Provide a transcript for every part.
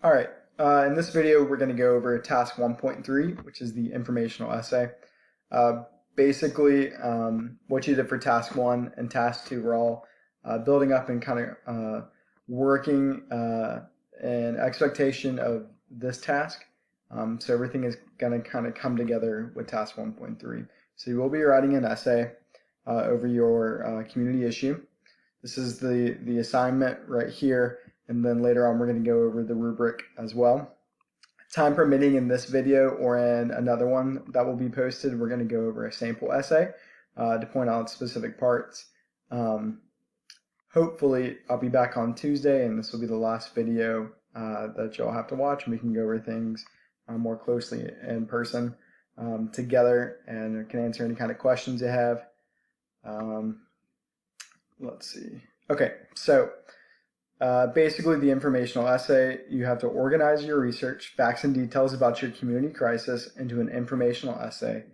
All right, in this video, we're going to go over task 1.3, which is the informational essay. Basically, what you did for task 1 and task 2 were all building up and kind of working in expectation of this task. So everything is going to kind of come together with task 1.3. So you will be writing an essay over your community issue. This is the assignment right here. And then later on, we're going to go over the rubric as well. Time permitting, in this video or in another one that will be posted, we're going to go over a sample essay to point out specific parts. Hopefully, I'll be back on Tuesday, and this will be the last video that you'll have to watch, and we can go over things more closely in person together and can answer any kind of questions you have. Let's see. Okay, so basically, the informational essay, you have to organize your research, facts and details about your community crisis into an informational essay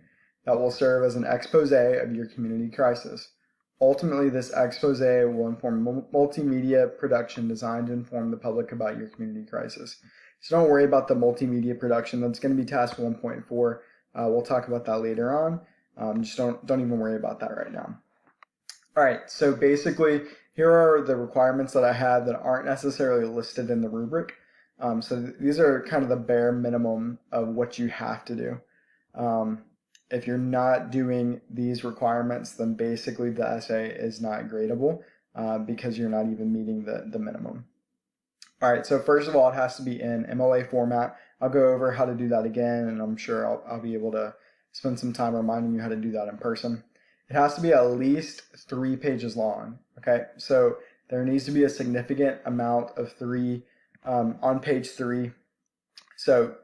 that will serve as an expose of your community crisis. Ultimately, this expose will inform multimedia production designed to inform the public about your community crisis. So don't worry about the multimedia production. That's going to be task 1.4. We'll talk about that later on. Just don't even worry about that right now. All right, so basically, here are the requirements that I had that aren't necessarily listed in the rubric. So these are kind of the bare minimum of what you have to do. If you're not doing these requirements, then basically the essay is not gradable because you're not even meeting the minimum. All right, so first of all, it has to be in MLA format. I'll go over how to do that again, and I'm sure I'll be able to spend some time reminding you how to do that in person. It has to be at least 3 pages long, okay? So there needs to be a significant amount of 3 on page 3. So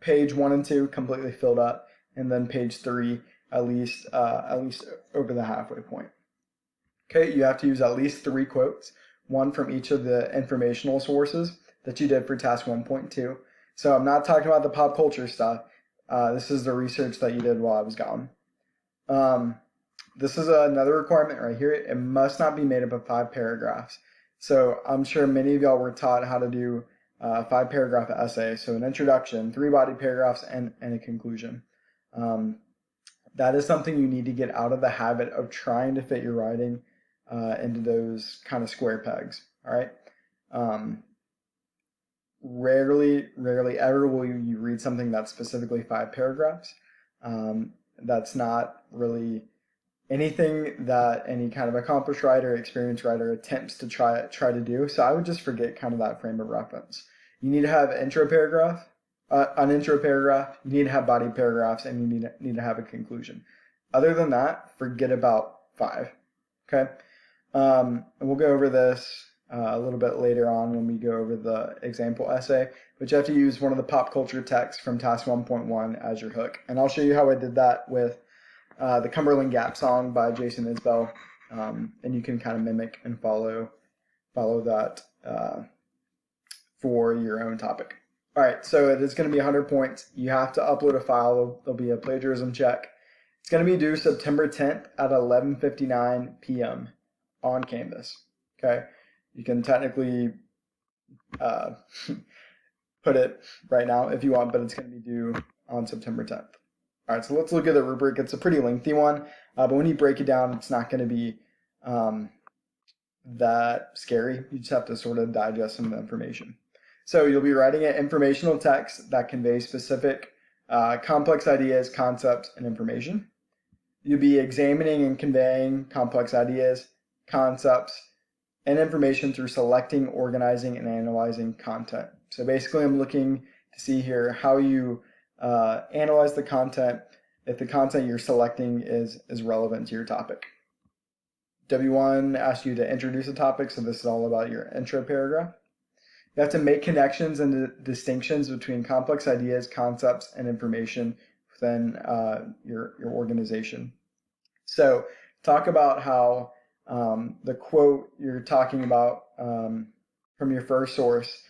page 1 and 2 completely filled up, and then page 3 at least over the halfway point. Okay, you have to use at least 3 quotes, one from each of the informational sources that you did for task 1.2. So I'm not talking about the pop culture stuff. This is the research that you did while I was gone. This is another requirement right here. It must not be made up of 5 paragraphs. So I'm sure many of y'all were taught how to do a 5-paragraph essay. So an introduction, 3 body paragraphs, and a conclusion. That is something you need to get out of the habit of trying to fit your writing into those kind of square pegs. All right. Rarely ever will you read something that's specifically 5 paragraphs. That's not really anything that any kind of accomplished writer, experienced writer attempts to try to do. So I would just forget kind of that frame of reference. You need to have an intro paragraph, you need to have body paragraphs, and you need to have a conclusion. Other than that, forget about 5. Okay, and we'll go over this a little bit later on when we go over the example essay. But you have to use one of the pop culture texts from task 1.1 as your hook, and I'll show you how I did that with the Cumberland Gap song by Jason Isbell, and you can kind of mimic and follow that for your own topic. All right, so it is going to be 100 points. You have to upload a file. There'll be a plagiarism check. It's going to be due September 10th at 11:59 p.m. on Canvas. Okay, you can technically put it right now if you want, but it's going to be due on September 10th. All right, so let's look at the rubric. It's a pretty lengthy one, but when you break it down, it's not going to be that scary. You just have to sort of digest some of the information. So you'll be writing an informational text that conveys specific complex ideas, concepts, and information. You'll be examining and conveying complex ideas, concepts, and information through selecting, organizing, and analyzing content. So basically, I'm looking to see here how you analyze the content if the content you're selecting is relevant to your topic. W1 asks you to introduce a topic, so this is all about your intro paragraph. You have to make connections and distinctions between complex ideas, concepts, and information within your organization. So talk about how the quote you're talking about from your first source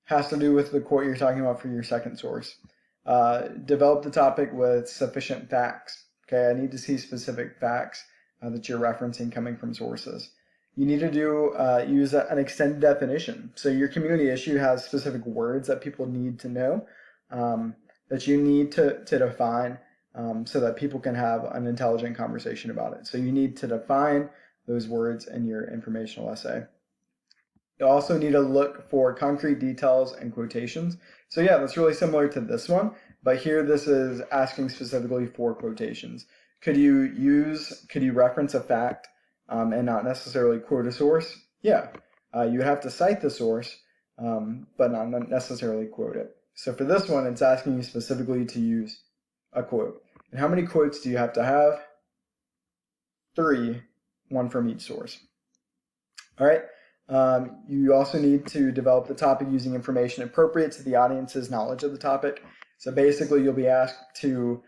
has to do with the quote you're talking about for your second source. Develop the topic with sufficient facts. Okay, I need to see specific facts that you're referencing coming from sources. You need to use an extended definition. So your community issue has specific words that people need to know, that you need to define, so that people can have an intelligent conversation about it. So you need to define those words in your informational essay. You also need to look for concrete details and quotations. So yeah, that's really similar to this one, but here this is asking specifically for quotations. Could you reference a fact and not necessarily quote a source? Yeah, you have to cite the source, but not necessarily quote it. So for this one, it's asking you specifically to use a quote. And how many quotes do you have to have? 3, 1 from each source. All right. You also need to develop the topic using information appropriate to the audience's knowledge of the topic. So basically, you'll be asked to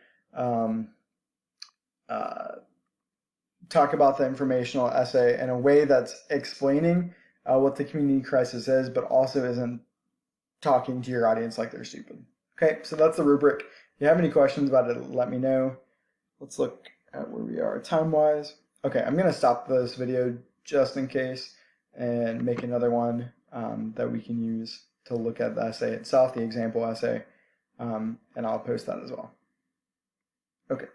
talk about the informational essay in a way that's explaining what the community crisis is, but also isn't talking to your audience like they're stupid. Okay, so that's the rubric. If you have any questions about it, let me know. Let's look at where we are time-wise. Okay, I'm going to stop this video just in case and make another one that we can use to look at the essay itself, the example essay, and I'll post that as well. Okay.